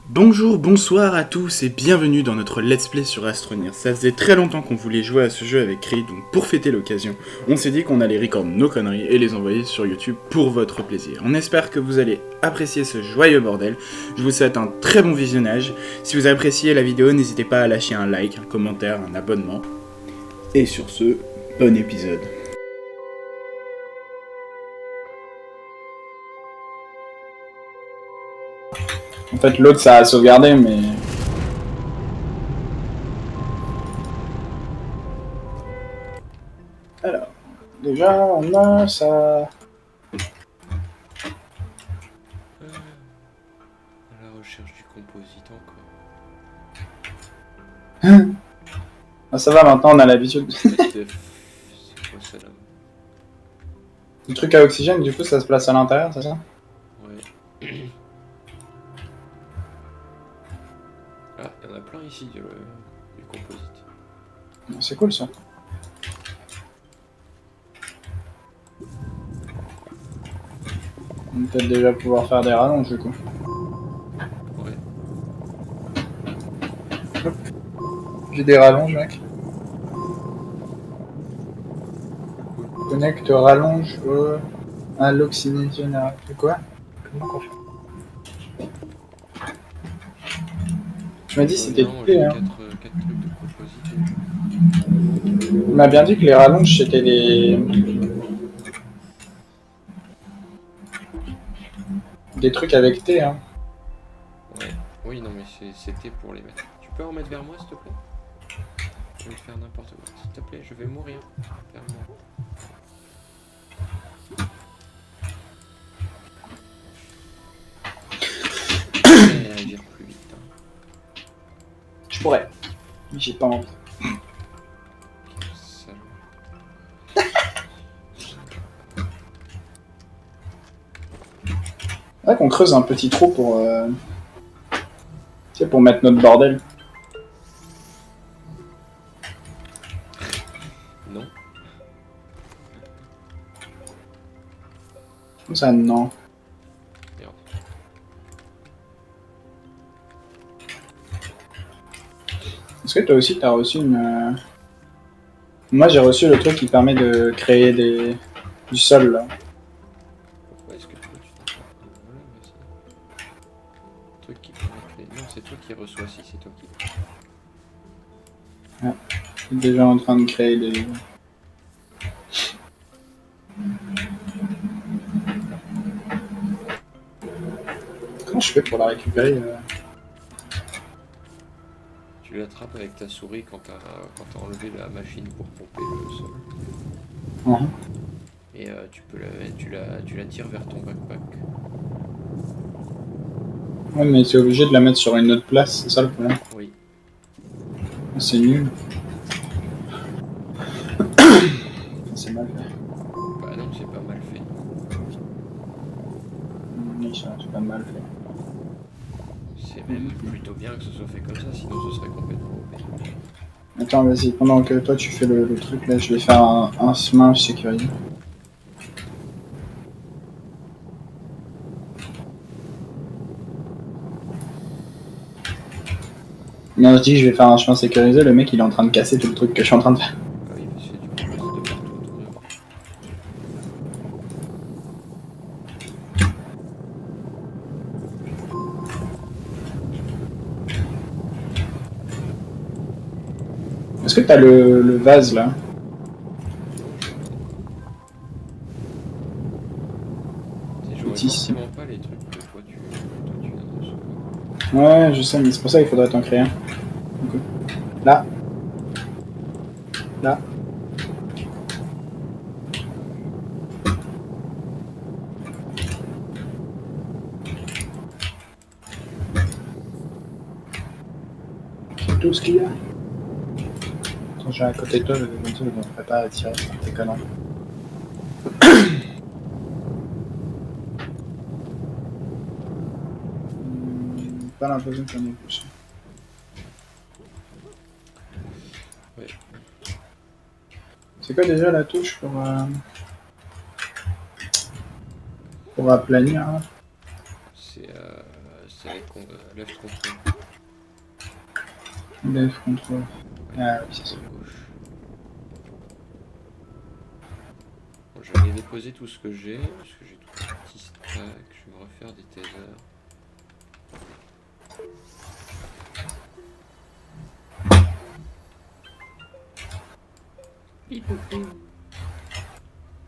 Bonjour, bonsoir à tous et bienvenue dans notre let's play sur Astroneer. Ça faisait très longtemps qu'on voulait jouer à ce jeu avec Creed, donc pour fêter l'occasion, on s'est dit qu'on allait record nos conneries et les envoyer sur YouTube pour votre plaisir. On espère que vous allez apprécier ce joyeux bordel. Je vous souhaite un très bon visionnage. Si vous appréciez la vidéo, n'hésitez pas à lâcher un like, un commentaire, un abonnement. Et sur ce, bon épisode. En fait, l'autre ça a sauvegardé, mais... Alors, déjà, on a ça... À la recherche du composite encore. Ah, ça va, maintenant on a l'habitude. C'est quoi ça là? Le truc à oxygène, du coup, ça se place à l'intérieur, c'est ça? Ouais. Ah, il y en a plein ici du composite. C'est cool ça. On va peut-être déjà pouvoir faire des rallonges du coup. Ouais. Hop. J'ai des rallonges, mec. Connecte rallonge à l'oxygénateur. C'est quoi? Comment qu'on fait? Tu m'as dit c'était Non, T, j'ai hein. 4 trucs de composite. Il m'a bien dit que les rallonges c'était des trucs avec T, hein. Ouais. Oui, non, mais c'était pour les mettre. Tu peux en mettre vers moi, s'il te plaît? Je vais faire n'importe quoi. S'il te plaît, je vais mourir. Vers moi. Elle vire plus vite. Hein. Je pourrais. Mais j'ai pas envie. Salaud. C'est vrai qu'on creuse un petit trou pour... Tu sais, pour mettre notre bordel. Non. Comme ça, non. Merde. Est-ce que toi aussi t'as reçu une... Moi j'ai reçu le truc qui permet de créer du sol là. Pourquoi est-ce que toi tu t'en sers? Voilà, merci. Truc qui permet de créer. Non, c'est toi qui reçois si c'est toi qui. Je suis déjà en train de créer des... Comment je fais pour la récupérer Tu l'attrapes avec ta souris quand t'as enlevé la machine pour pomper le sol. Et tu peux tu la tires vers ton backpack. Ouais, mais c'est obligé de la mettre sur une autre place, c'est ça le problème. Oui. C'est nul. C'est mal fait. Bah non, c'est pas mal fait. Oui, c'est pas mal fait. C'est même plutôt bien que ce soit fait comme ça, sinon ce serait complètement OP. Attends, vas-y, pendant que toi tu fais le truc là, je vais faire un smurf sécurisé. Non, je dis que je vais faire un chemin sécurisé, le mec il est en train de casser tout le truc que je suis en train de faire. Ah oui, parce qu'il y a du composite de partout autour de moi. Est-ce que t'as le vase là? Non, je vois pas. Je vois Petit. forcément pas les trucs que toi tu viens de recevoir. Ouais, je sais, mais c'est pour ça qu'il faudrait t'en créer un. Okay. Là. Là. C'est tout ce qu'il y a. Quand j'ai à côté de toi, je vais comme ça, je ne devrais pas attirer par tes conneries. Pas l'impression qu'il y en ait plus. Ouais. C'est quoi déjà la touche pour aplanir hein? C'est avec left control. Left control. Ah oui, c'est ça. Gauche. Bon, je vais aller déposer tout ce que j'ai, parce que j'ai tout un petit stack. Je vais me refaire des tasers.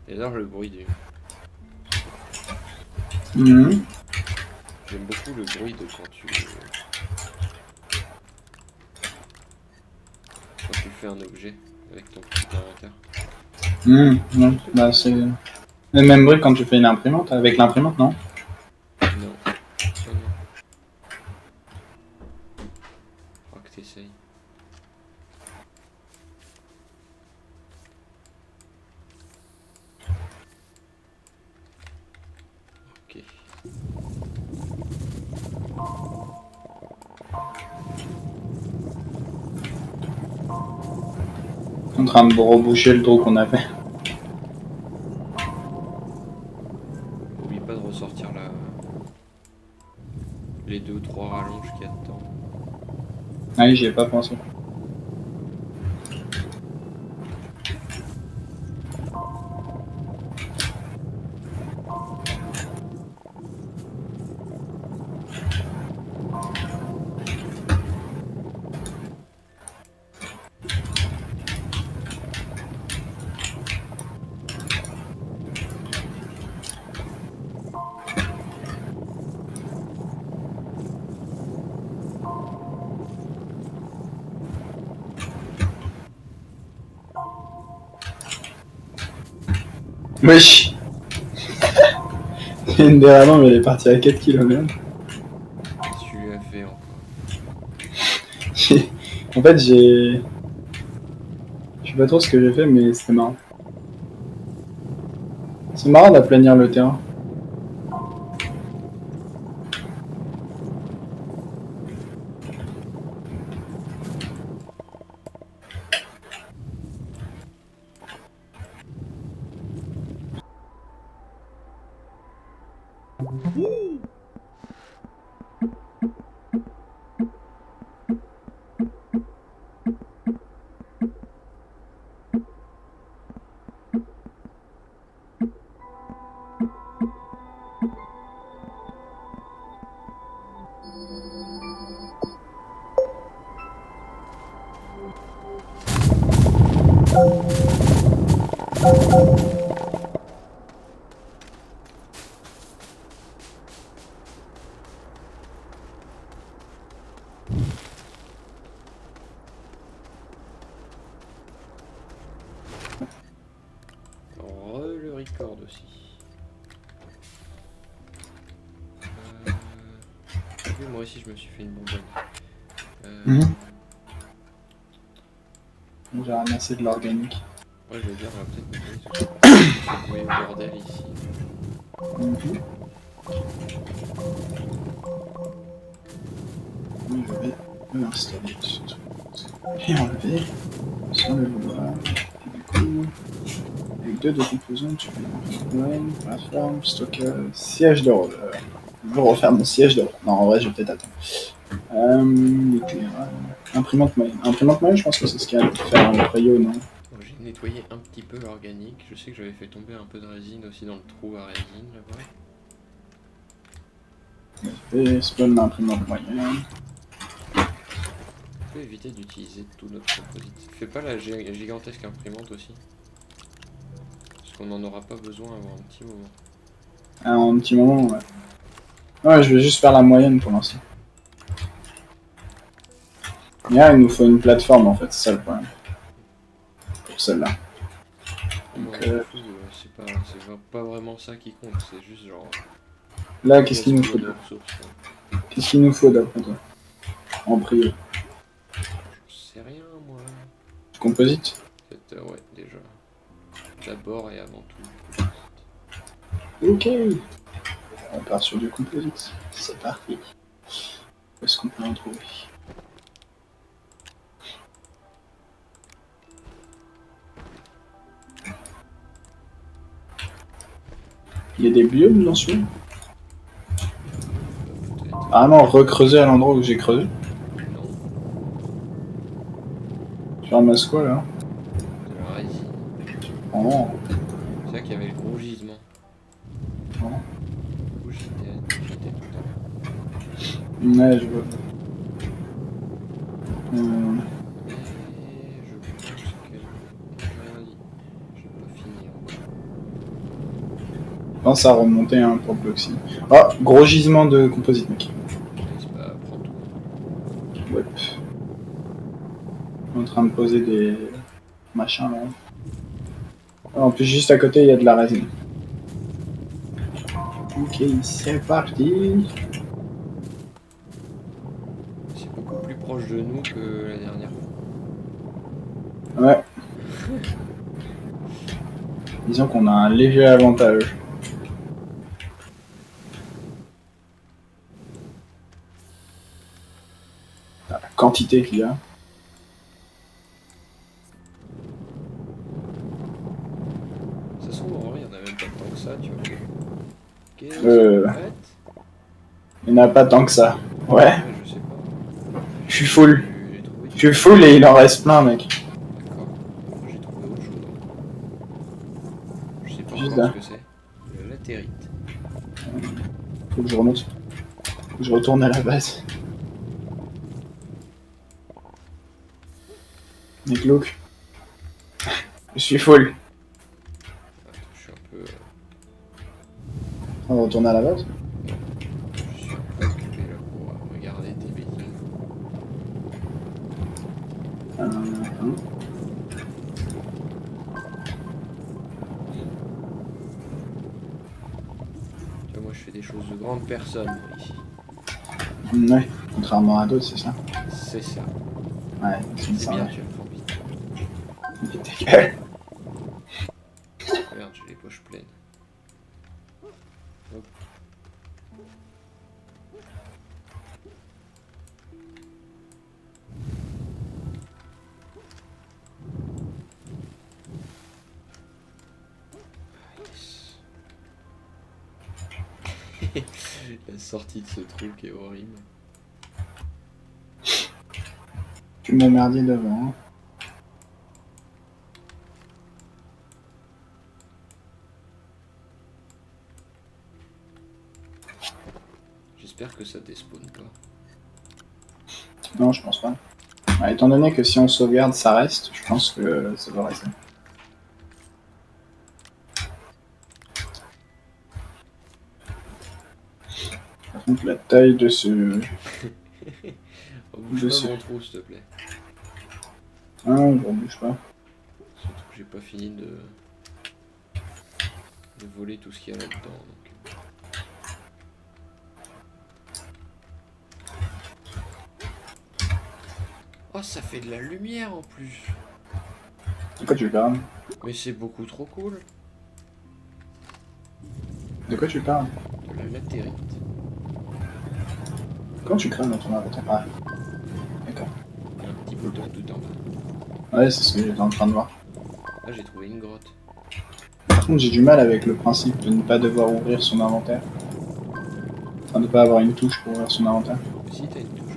Et là, le bruit du... Mhm. J'aime beaucoup le bruit de quand tu fais un objet avec ton petit inventaire. Non, bah c'est le même bruit quand tu fais une imprimante, avec l'imprimante, non? Non. Non, non. Je crois que t'essayes. Ok. En train de reboucher le trou qu'on a fait. Oublie pas de ressortir les 2 ou 3 rallonges qu'il y a dedans. Ah oui, j'y ai pas pensé. Wesh. Il y a une derrière moi, mais elle est partie à 4 km. Tu as fait encore. En fait, j'ai... Je sais pas trop ce que j'ai fait, mais c'était marrant. C'est marrant d'aplanir le terrain. Le record aussi. Oui, moi aussi je me suis fait une bonbonne. J'ai ramassé de l'organique. Ouais, je veux dire, on va peut-être nettoyer le bordel ici. Oui, je vais l'installer et enlever sans le vouloir. Et du coup, avec 2 décomposants, tu peux plateforme, stocker, siège de roller. Je vais refaire mon siège de roller. Non, en vrai, je vais peut-être attendre. Éclairage. Imprimante moyenne. Imprimante moyenne, je pense que c'est ce qu'il y a à faire un rayon, non? Bon, j'ai nettoyé un petit peu l'organique. Je sais que j'avais fait tomber un peu de résine aussi dans le trou à résine là-bas. Et spawn l'imprimante moyenne. On peut éviter d'utiliser tout notre composite. Fais pas la gigantesque imprimante aussi. Parce qu'on n'en aura pas besoin avant un petit moment. Ah, un petit moment, ouais. Ouais, je vais juste faire la moyenne pour l'instant. Là, il nous faut une plateforme en fait, c'est ça le problème. Pour celle-là. Donc, c'est pas vraiment ça qui compte, c'est juste genre. Là, qu'est-ce qu'il nous faut? Qu'est-ce qu'il nous faut d'après toi? En priori. J'en sais rien moi. Composite? Peut-être, ouais, déjà. D'abord et avant tout. Ok. On part sur du composite. C'est parti. Où est-ce qu'on peut en trouver? Il y a des biomes dans ce jeu? Peut-être. Vraiment recreuser à l'endroit où j'ai creusé. Non, Tu ramasses quoi là? de la résine. Oh, C'est là qu'il y avait le gros gisement. oh. Où j'étais tout à l'heure. Ouais, je vois. Et je pense que... J'ai rien dit. Je vais pas finir encore. Je pense à remonter hein, pour le bloc-ci. Oh, gros gisement de composite, mec. C'est pas prendre tout. Ouais. En train de poser des machins là. En plus, juste à côté, il y a de la résine. Ok, c'est parti. C'est beaucoup plus proche de nous que la dernière fois. Ouais. Disons qu'on a un léger avantage. La quantité qu'il y a. Ça se trouve, en vrai, il y en a même pas tant que ça, tu vois. Qu'est-ce Euh. que vous faites? Il n'y en a pas tant que ça. Ouais, Ouais, je sais pas. je suis full. J'ai trouvé. Je suis full et il en reste plein, mec. D'accord. Moi, j'ai trouvé autre chose. Je sais pas Juste encore là. ce que c'est. La latérite. Faut que je remonte. Faut que je retourne à la base. Mec, look. Je suis full. Attends, je suis un peu... On va retourner à la base. Je suis un peu occupé là pour regarder tes bêtises. Tu vois, moi je fais des choses de grande personne moi, ici. Ouais, contrairement à d'autres, c'est ça. C'est ça. Ouais, c'est C'est ça. bien, Ouais. tu as fort vite. Ta gueule. Merde, j'ai les poches pleines. Hop. Yes. La sortie de ce truc est horrible. Tu m'emmerdis devant. Hein. J'espère que ça despawn pas. Non, je pense pas. Ouais, étant donné que si on sauvegarde, ça reste, je pense que ça va rester. Par contre, la taille de ce... Oh, bouge Je pas sais. mon trou s'il te plaît. Ah, on bouge pas. Surtout que j'ai pas fini de voler tout ce qu'il y a là-dedans. Donc. Oh, ça fait de la lumière en plus. De quoi tu parles? Mais c'est beaucoup trop cool. De quoi tu parles? De la latérite. Quand tu crames dans ton inventaire? Ah, d'accord. Il y a un petit bouton tout en bas. Ouais, c'est ce que j'étais en train de voir. Là, j'ai trouvé une grotte. Par contre, j'ai du mal avec le principe de ne pas devoir ouvrir son inventaire. Enfin, de ne pas avoir une touche pour ouvrir son inventaire. Mais si, t'as une touche.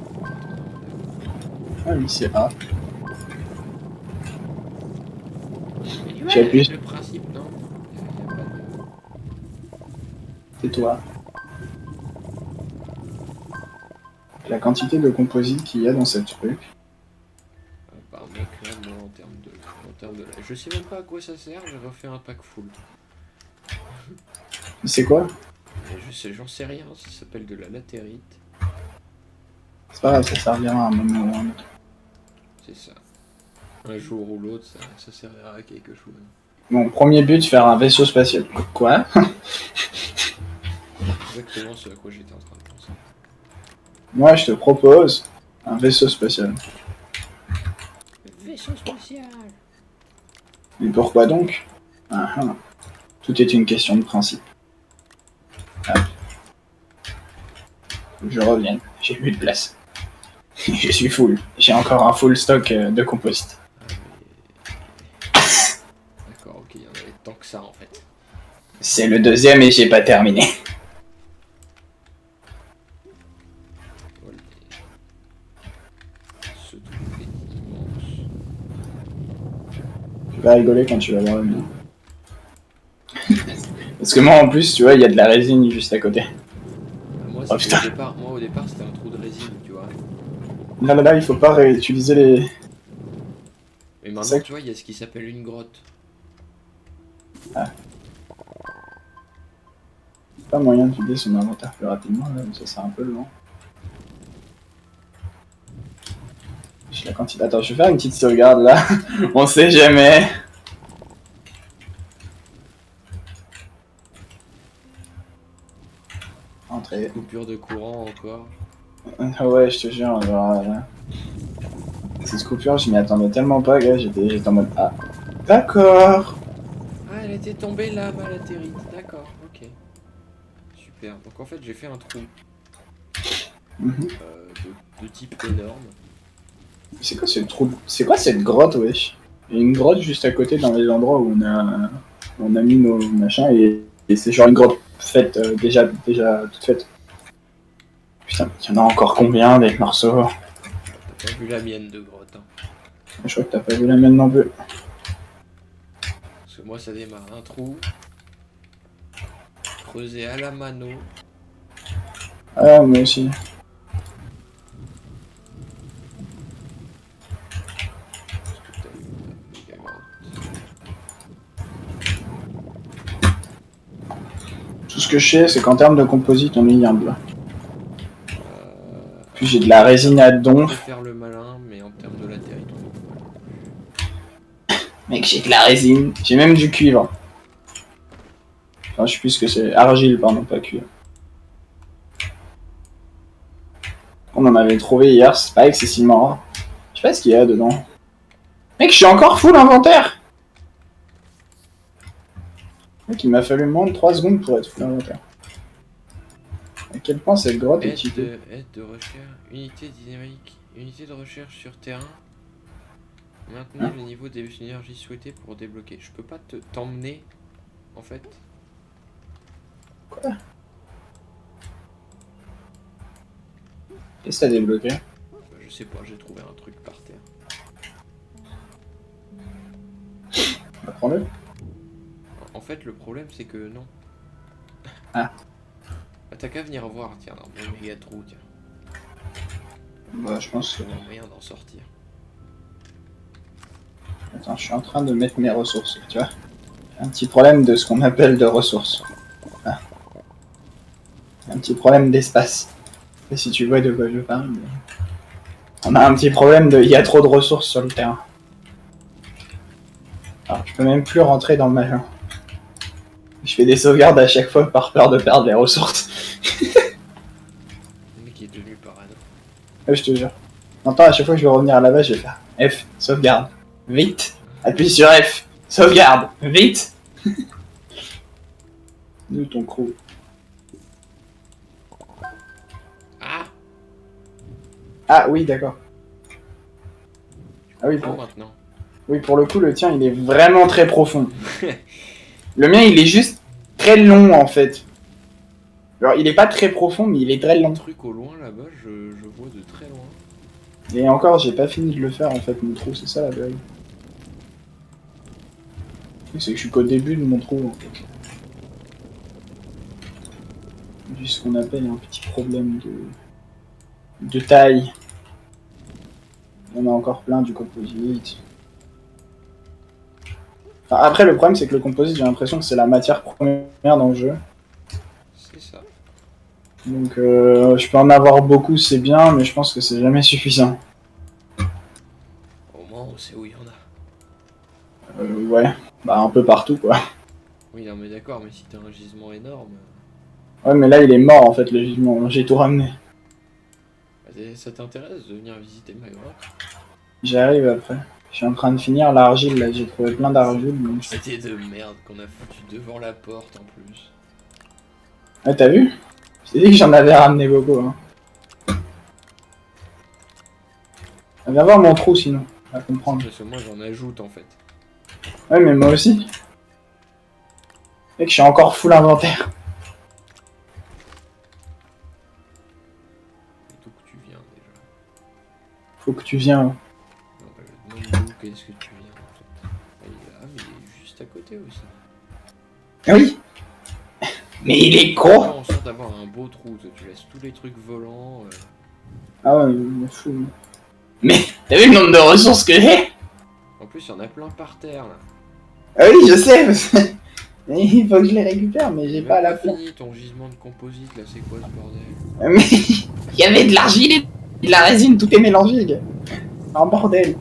Ah oui, c'est A. Mais Tu appuies. le principe, non. Il y a pas de... Tais-toi. La quantité de composite qu'il y a dans cette truc. Apparemment, clairement, en termes de... Je sais même pas à quoi ça sert, j'ai refait un pack full. C'est quoi? Et j'en sais rien, ça s'appelle de la latérite. C'est pas grave, ça servira à un moment ou à un autre. C'est ça. Un jour ou l'autre, ça servira à quelque chose. Bon, premier but, faire un vaisseau spatial. Quoi? Exactement ce à quoi j'étais en train de penser. Moi, je te propose un vaisseau spatial. Vaisseau spatial. Mais pourquoi donc? Ah, ah. Tout est une question de principe. Ah. Faut que je revienne, j'ai plus de place. Je suis full. J'ai encore un full stock de composite. D'accord, ok, il y en avait tant que ça en fait. C'est le deuxième et j'ai pas terminé. Tu vas rigoler quand tu vas voir le mien. Parce que moi en plus, tu vois, il y a de la résine juste à côté. Moi, Oh, c'était putain. au départ, c'était un trou de résine, tu vois. Là, il faut pas réutiliser les... Mais maintenant, C'est- tu vois, il y a ce qui s'appelle une grotte. Pas moyen de vider son inventaire plus rapidement, là, mais ça c'est un peu lent. La quantité... Attends, je vais faire une petite sauvegarde là. On sait jamais. Entrée. Coupure de courant encore. Ah ouais, je te jure, genre... Cette coupure, je m'y attendais tellement pas, gars, j'étais en mode... Ah, d'accord. Ah, elle était tombée là, ma latérite. D'accord, ok. Super. Donc en fait, j'ai fait un trou Mhm. de type énorme. C'est quoi ce trou? C'est quoi cette grotte, wesh? Il y a une grotte juste à côté dans les endroits où on a mis nos machins et c'est genre une grotte faite, déjà toute faite. Putain, il y en a encore combien des morceaux? T'as pas vu la mienne de grotte, hein. Je crois que t'as pas vu la mienne non plus. Parce que moi, ça démarre un trou. Creusé à la mano. Ah, moi aussi. Tout à méga grotte. Tout ce que je sais, c'est qu'en termes de composite, on est humble. Euh, Puis j'ai de la résine à on peut donf. faire le malin, mais en termes de latérite, on est Mec, j'ai de la résine. J'ai même du cuivre. Enfin, je sais plus ce que c'est. Argile, pardon, pas cuivre. On en avait trouvé hier, c'est pas excessivement rare. Je sais pas ce qu'il y a dedans. Mec, je suis encore full inventaire. Mec, il m'a fallu moins de 3 secondes pour être full inventaire. À quel point cette grotte est typée. aide de recherche, unité dynamique, unité de recherche sur terrain. Maintenez Hein? le niveau d'énergie souhaité pour débloquer. Je peux pas t'emmener, en fait. Quoi? Qu'est-ce que t'as débloqué? Je sais pas, j'ai trouvé un truc par terre. Bah, prends-le. En fait, le problème, c'est que non. Ah. Bah, t'as qu'à venir voir, tiens, dans mon méga trou, tiens. Bah, je pense que... Il y a moyen d'en sortir. Attends, je suis en train de mettre mes ressources, tu vois. Un petit problème de ce qu'on appelle de ressources. Ah. Un petit problème d'espace. Et si tu vois de quoi je parle, mais... On a un petit problème de... Il y a trop de ressources sur le terrain. Alors, je peux même plus rentrer dans le machin. Je fais des sauvegardes à chaque fois par peur de perdre les ressources. Le mec est devenu parano. Ouais, je te jure. T'entends, à chaque fois que je vais revenir à la base, je vais faire F, sauvegarde. Vite. Appuie sur F, sauvegarde. Vite. D'où ton crew. Ah, Ah oui, d'accord. Ah oui, prends pour... maintenant. oui, pour le coup, le tien, il est vraiment très profond. Le mien, il est juste très long, en fait. Alors, il est pas très profond, mais il est très Un long. truc au loin là-bas, je vois de très loin. Et encore, j'ai pas fini de le faire, en fait, mon trou, c'est ça la blague. C'est que je suis qu'au début de mon trou, en fait. J'ai ce qu'on appelle un petit problème de taille. Il y en a encore plein du composite. Enfin, après, le problème, c'est que le composite, j'ai l'impression que c'est la matière première dans le jeu. C'est ça. Donc, je peux en avoir beaucoup, c'est bien, mais je pense que c'est jamais suffisant. Au moins, on sait où il y en a. Ouais, bah un peu partout, quoi. Oui, non, mais d'accord, mais si t'as un gisement énorme, Ouais, mais là, il est mort, en fait, le gisement. J'ai tout ramené. ça t'intéresse de venir visiter ma grotte? J'arrive après. Je suis en train de finir l'argile, là. J'ai trouvé plein d'argile, donc... C'était de merde qu'on a foutu devant la porte en plus. Ouais, t'as vu? Je t'ai dit que j'en avais ramené beaucoup, hein. Viens voir mon trou, sinon. On va comprendre. Parce que moi j'en ajoute en fait. Ouais, mais moi aussi. Mec, je suis encore full inventaire. D'où que tu viens déjà. Faut que tu viennes. Non, bah, je demande d'où, qu'est-ce que tu viens en fait. Ah, juste à côté aussi. Ah oui. Mais il est Fais gros. en sorte d'avoir un beau trou, toi, tu laisses tous les trucs volants. Ah ouais, il est fou. Mais t'as vu le nombre de ressources que j'ai? En plus, il y en a plein par terre là. Ah oui, je sais. Mais il faut que je les récupère, mais j'ai Même pas la place. fini ton gisement de composite là, c'est quoi ce bordel? Mais il y avait de l'argile et de la résine, tout est mélangé, gars. C'est un bordel.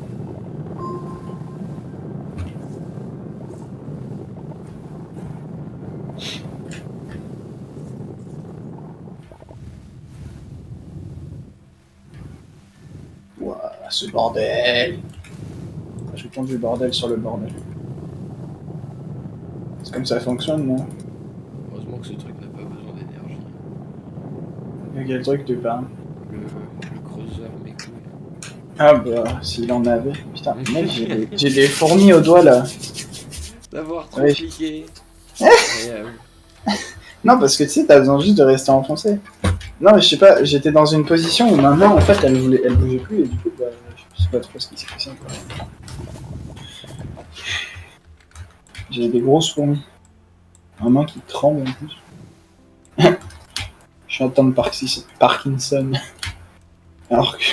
Ouah, ce bordel. Je compte du bordel sur le bordel. C'est comme ça fonctionne, moi. Heureusement que ce truc n'a pas besoin d'énergie. Il y a quel truc tu parles? Le creuseur, mes couilles. Ah bah, s'il en avait. Putain, mec, j'ai des fourmis au doigt là. D'avoir trop Oui. cliqué. Incroyable. Non, parce que tu sais, t'as besoin juste de rester enfoncé. Non, mais je sais pas, j'étais dans une position où maintenant, en fait, elle bougeait plus et du coup, bah, je sais pas trop ce qui s'est passé. Quoi. J'ai des grosses fourmis. Un main qui tremble en plus. Je suis en temps de Parkinson. Alors que je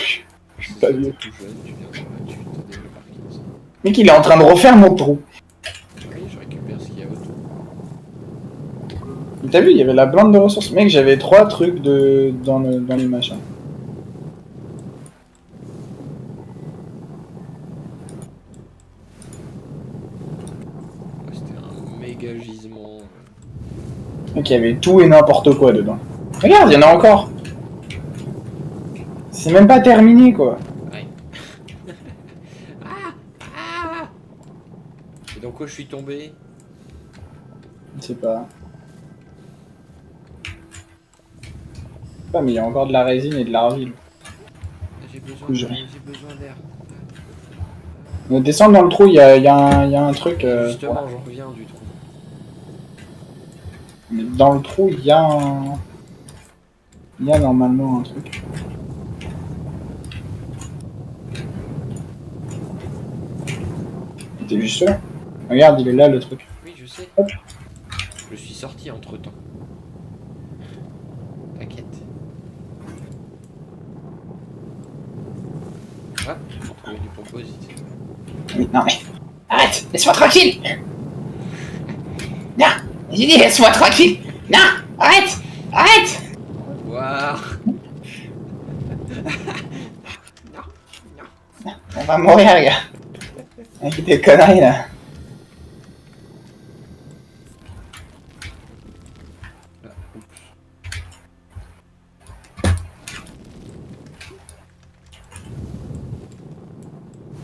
suis pas vieux. Tout jeune, tu viens d'avoir tu t'as déjà Parkinson. Mec, il est en train de refaire mon trou. Oui, je récupère ce qu'il y a autour. Mais t'as vu, il y avait la blinde de ressources. Mec, j'avais 3 trucs dans les machins. Ouais, c'était un méga gisement. Mec, il y avait tout et n'importe quoi dedans. Regarde, il y en a encore. C'est même pas terminé, quoi. Ouais. Ah. Et dans quoi je suis tombé? Je sais pas. Pas, mais il y a encore de la résine et de l'argile. J'ai besoin d'air. Mais descendre dans le trou, il y a un truc. Justement, j'en reviens du trou. Mais dans le trou, il y a un. Il y a normalement un truc. T'es juste là. Regarde, il est là le truc. Oui, je sais. Hop. Je suis sorti entre temps. T'inquiète. Ah, j'ai trouvé du composite. Mais, non mais. Arrête, laisse-moi tranquille. Non, j'ai dit laisse-moi tranquille. Non, arrête, arrête. Au revoir. On va mourir, les gars. Avec des conneries là. Ah, oups.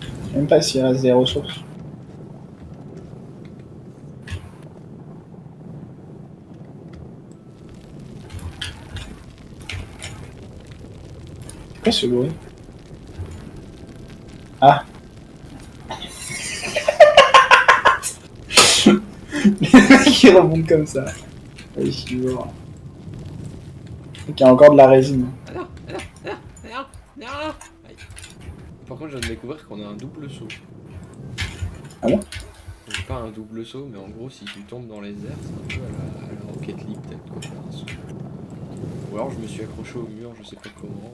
Je sais même pas s'il reste des ressources. C'est quoi ce bruit? Ah. Les mecs qui rebondent comme ça. Ouais, je suis mort. Il y a encore de la résine. Non. Aïe. Par contre, je viens de découvrir qu'on a un double saut. Ah bon? C'est pas un double saut, mais en gros, si tu tombes dans les airs, c'est un peu à la Rocket League, peut-être, quoi, faire un saut. Ou alors, je me suis accroché au mur, je sais pas comment.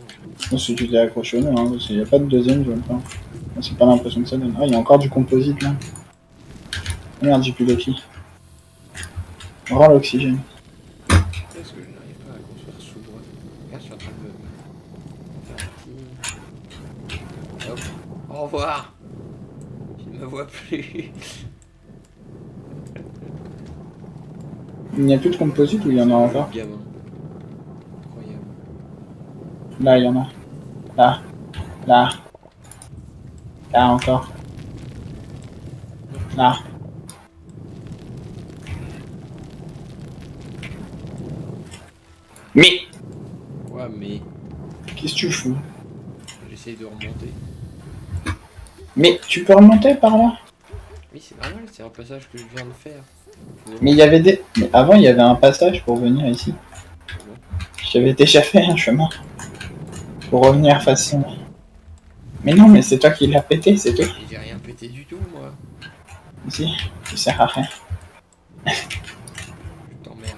Non, si tu t'es accroché au mur, hein, parce qu'il n'y a pas de deuxième, je vois pas. C'est pas l'impression que ça donne. Ah, il y a encore du composite là. Merde, j'ai plus d'oxy. Rends l'oxygène. Est-ce que je n'arrive pas à construire sous bois? Regarde, je suis en train de me faire un petit... Hop. Au revoir. Je ne me vois plus. Il n'y a plus de composite ou il y en a encore? Gamin. Incroyable. Là, il y en a. Là. Là. Là encore. Là. Mais Ouais, mais qu'est-ce que tu fous? j'essaye de remonter. Mais tu peux remonter par là? Oui, c'est normal, c'est un passage que je viens de faire. Mais il y avait des... Mais avant, il y avait un passage pour venir ici. J'avais déjà fait un chemin. Pour revenir facilement. Mais non, mais c'est toi qui l'as pété, c'est tout. J'ai rien pété du tout, moi. Si, ça sert à rien. Je t'emmerde.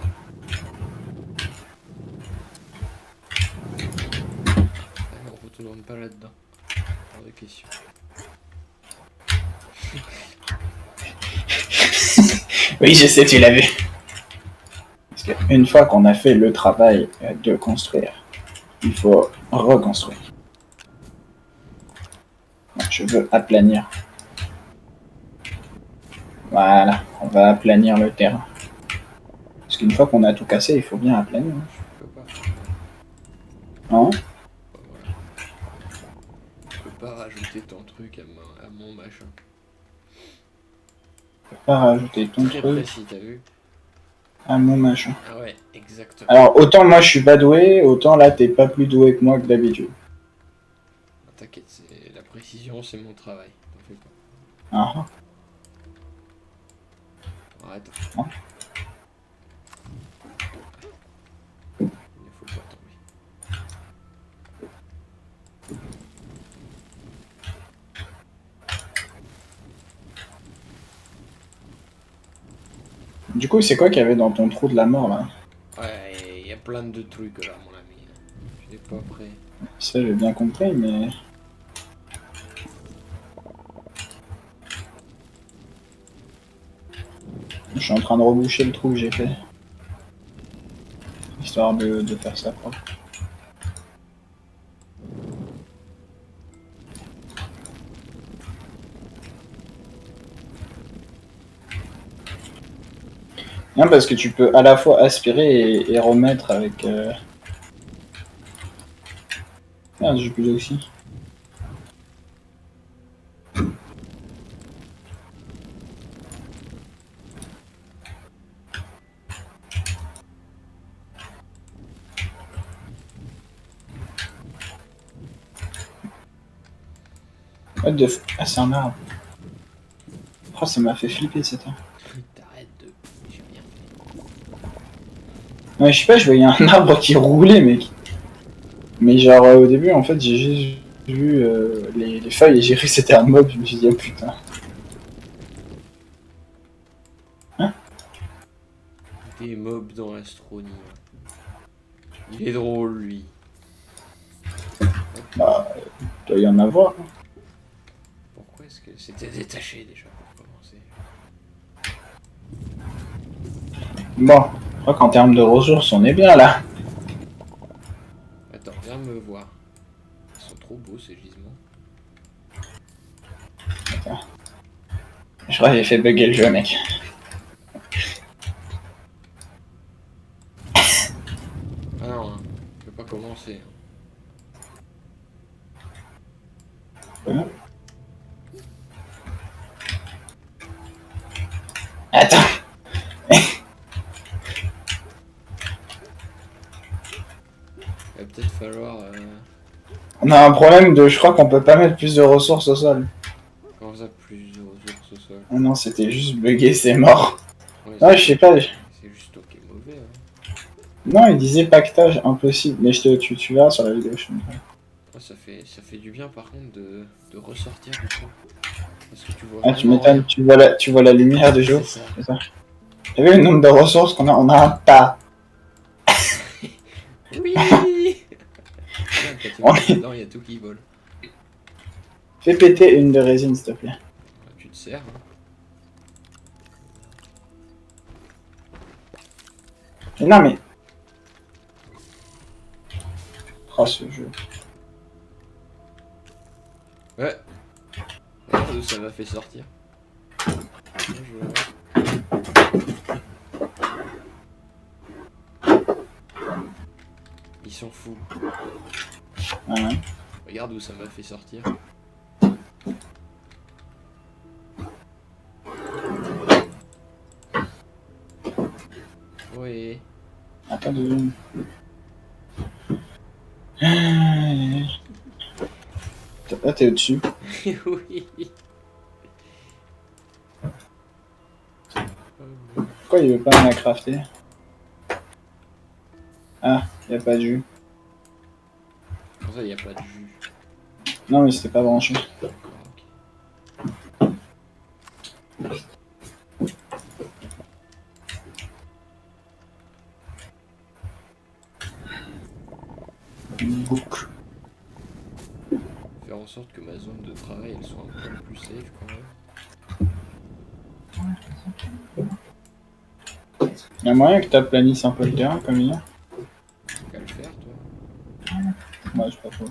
Ah non, on retourne pas là-dedans. Hors de question. Oui, je sais, tu l'as vu. Parce qu'une fois qu'on a fait le travail de construire, il faut reconstruire. Je veux aplanir. Voilà, on va aplanir le terrain. Parce qu'une fois qu'on a tout cassé, il faut bien aplanir. Je peux pas. Hein? Bah, voilà. Je peux pas rajouter ton truc à mon machin. Tu peux pas rajouter ton Très truc précis, t'as vu? à mon machin. Ah ouais, exactement. Alors, autant moi je suis pas doué, autant là t'es pas plus doué que moi que d'habitude. T'inquiète, c'est la précision, c'est mon travail. T'en fais pas. Ah, Arrête. ah. Il ne faut pas tomber. Du coup, c'est quoi qu'il y avait dans ton trou de la mort là? Ouais, il y a plein de trucs là, mon ami. Je n'ai pas prêt. Ça j'ai bien compris, mais... Je suis en train de reboucher le trou que j'ai fait. Histoire de faire ça propre. Non, parce que tu peux à la fois aspirer et remettre avec... Merde, j'ai plus d'oxy. What the f... Ah, c'est un arbre. Oh, ça m'a fait flipper cette arbre. T'arrêtes de. J'ai rien fait. Ouais, je sais pas, je voyais un arbre qui roulait, mec. Mais genre, au début, en fait, j'ai juste vu les feuilles et j'ai cru que c'était un mob. Je me suis dit, oh putain. Hein? Des mobs dans Astronie. Il est drôle, lui. Bah, il doit y en avoir. Pourquoi est-ce que c'était détaché déjà pour commencer? Bon, je crois qu'en termes de ressources, on est bien là. Attends, viens me voir. Ils sont trop beaux ces gisements. Je crois que j'ai fait bugger le jeu, mec. Ah non, hein. Je peux pas commencer. Hein? Attends. Il va peut-être falloir. On a un problème de... Je crois qu'on peut pas mettre plus de ressources au sol. Comment ça, plus de ressources au sol? Ah non, c'était juste bugué, c'est mort. Ouais, Non, je sais pas. c'est juste toi qui est mauvais. Hein. Non, il disait pactage impossible. Mais tu verras sur la vidéo, je te montrerai. Ouais, ça fait du bien par contre de ressortir du coup. Parce que tu vois Ah, tu vraiment m'étonnes, rien. tu vois la lumière du jour. C'est ça. C'est ça. T'as vu le nombre de ressources qu'on a? On a un tas. Oui. Regarde, quand tu On marches est- dedans, il y a tout qui vole. Fais péter une de résine, s'il te plaît. Ah, tu te sers. Hein. Mais non, mais... Oh, ce jeu. Ouais. Regarde où ça m'a fait sortir. Ils sont fous. Ah ouais. Regarde où ça m'a fait sortir. Oui. Attends de... Là, t'es au-dessus. Oui. Pourquoi il veut pas me la crafter? Ah, y a pas de jus. Pour ça, il n'y a pas de jus. Non, mais c'était pas branché. D'accord, ok. en sorte que ma zone de travail elle soit un peu plus safe quand même. Il y a moyen que tu aplanisses un peu le terrain comme hier. Qu'à le faire, toi. Ouais, je sais pas faux.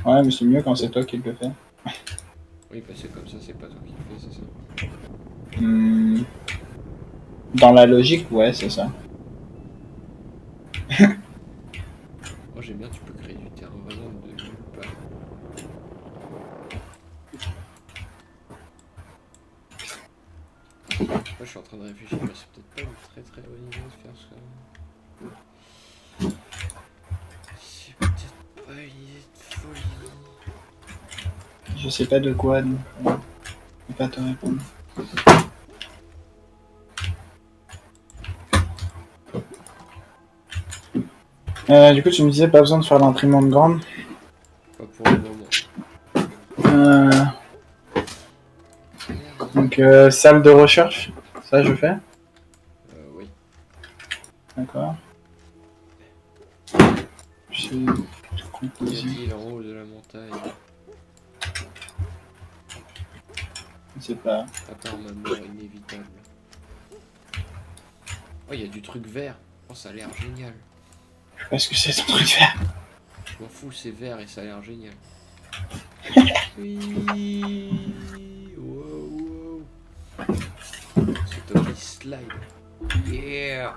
Ouais, mais c'est mieux quand c'est toi qui le fais. Oui, parce que comme ça, c'est pas toi qui le fais, c'est ça. Dans la logique, ouais, c'est ça. Moi j'aime bien, tu peux créer du terrain vraiment de nulle part. Moi je suis en train de réfléchir, mais c'est peut-être pas une très très bonne idée de faire ça. C'est peut-être pas une idée de folie. Je sais pas de quoi, donc je peux pas te répondre. Du coup, tu me disais pas besoin de faire l'imprimante grande. Pas pour le moment. Donc, salle de recherche, ça je fais. Oui. D'accord. Puis, Y a-t-il en haut de la montagne? je sais pas. À part ma mort inévitable. Oh, y a du truc vert. Oh, ça a l'air génial. Je sais pas ce que c'est ton truc de faire. Je m'en fous, c'est vert et ça a l'air génial. Oui. Wow, wow. C'est top, il slide. Yeah.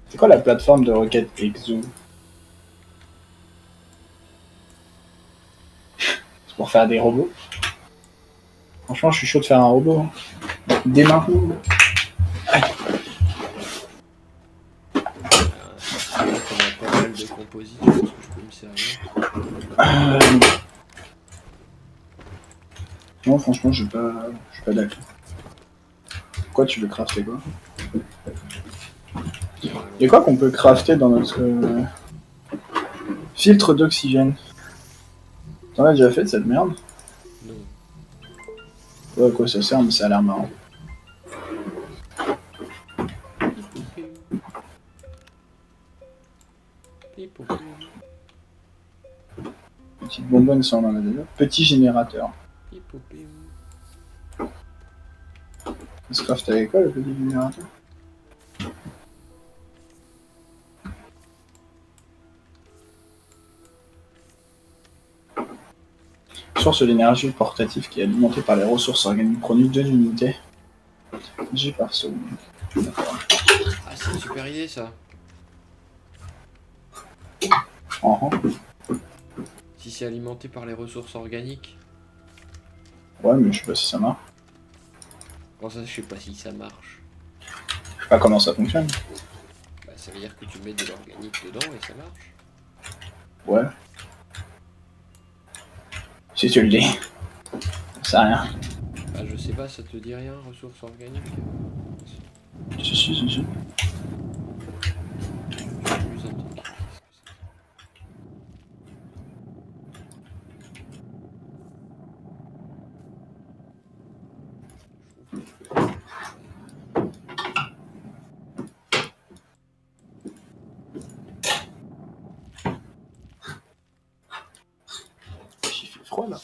C'est quoi la plateforme de requête Exo? C'est pour faire des robots? Franchement, je suis chaud de faire un robot. Hein. Dès maintenant. On a pas mal de composites, je pense que je peux me servir. Non, franchement, je suis pas d'accord. Quoi, tu veux crafter quoi? Et quoi qu'on peut crafter dans notre filtre d'oxygène? T'en as déjà fait de cette merde? Non. Ouais, à quoi ça sert, mais ça a l'air marrant. Petite bonbonne, ça on en a déjà. Petit générateur. Ça se craft avec quoi le petit générateur? Source d'énergie portative qui est alimentée par les ressources organiques produites de l'unité. J'ai par seconde. D'accord. Ah, c'est une super idée ça. Si c'est alimenté par les ressources organiques. Ouais, mais je sais pas si ça marche. Bon, ça, je sais pas si ça marche. Je sais pas comment ça fonctionne. Bah, ça veut dire que tu mets de l'organique dedans et ça marche. Ouais. Si tu le dis. Ça sert à rien. Bah, je sais pas, ça te dit rien, ressources organiques? Si. J'ai fait froid là.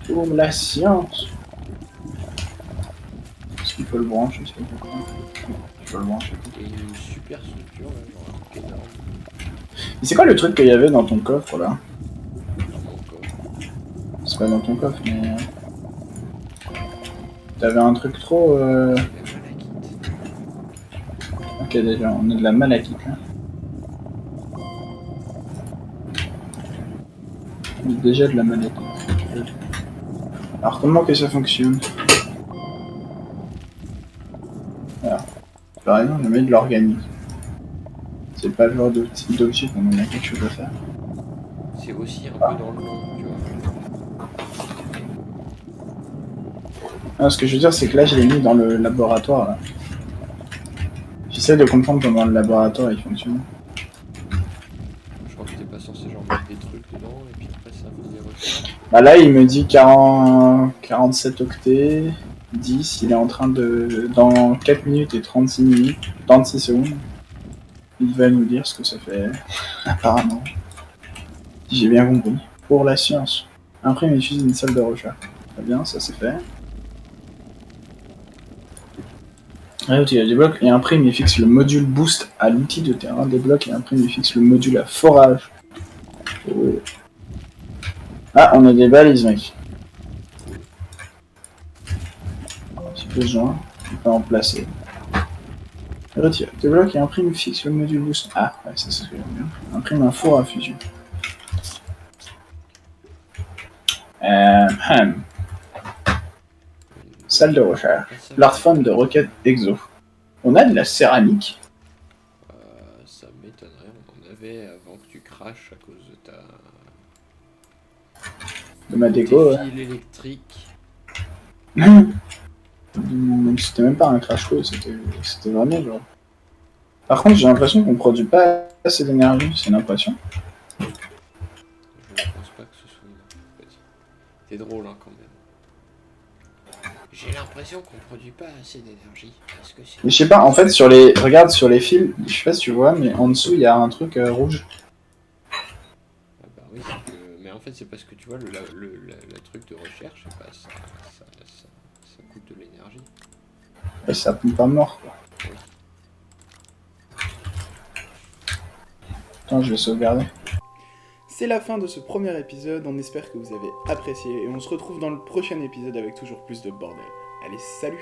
Boum, la science. Est-ce qu'il faut le brancher? Il faut le brancher. Et une super structure, là, genre un truc énorme. Mais c'est quoi le truc qu'il y avait dans ton coffre là? Dans mon coffre. C'est pas dans ton coffre, mais. T'avais un truc trop. La malachite. Ok, déjà, on a de la malachite là. On a déjà de la malachite. Alors, comment que ça fonctionne? Voilà. Par exemple, je mets de l'organique. C'est pas le genre d'objet qu'on en a quelque chose à faire. C'est aussi un peu dans le nom, tu vois. Ah, ce que je veux dire, c'est que là, je l'ai mis dans le laboratoire là. J'essaie de comprendre comment le laboratoire il fonctionne. Je crois que t'es pas censé genre mettre des trucs dedans et puis après ça fait des recherches. Bah là, il me dit 47 octets, 10, il est en train de... Dans 4 minutes et 36 secondes, il va nous dire ce que ça fait, apparemment. Si j'ai bien compris. Pour la science. Imprime et utilise une salle de recherche. Très bien, ça c'est fait. Réutilise des blocs et imprime et fixe le module boost à l'outil de terrain. Débloque et imprime et fixe le module à forage. Oh. Ah, on a des balises, mec. Si besoin, on peut en placer. Retire. Débloque et imprime et fixe le module boost. Ah, ouais, ça c'est ce que j'aime bien. Imprime un four à fusion. Salle de recherche. L'Artfan de Rocket Exo. On a de la céramique. Ça m'étonnerait, on en avait avant que tu craches à cause de ta... De ma déco, tes fils électriques. C'était même pas un crash course, c'était vraiment genre. Par contre, j'ai l'impression qu'on produit pas assez d'énergie, c'est une impression. Je ne pense pas que ce soit une... C'est drôle hein, quand même. J'ai l'impression qu'on produit pas assez d'énergie. Parce que Mais je sais pas, en fait, regarde sur les fils, je sais pas si tu vois, mais en dessous il y a un truc rouge. Ah bah oui, mais en fait c'est parce que tu vois, le truc de recherche, bah, ça coûte de l'énergie. Et ça pompe pas mort, quoi. Oui. Attends, je vais sauvegarder. C'est la fin de ce premier épisode, on espère que vous avez apprécié et on se retrouve dans le prochain épisode avec toujours plus de bordel. Allez, salut!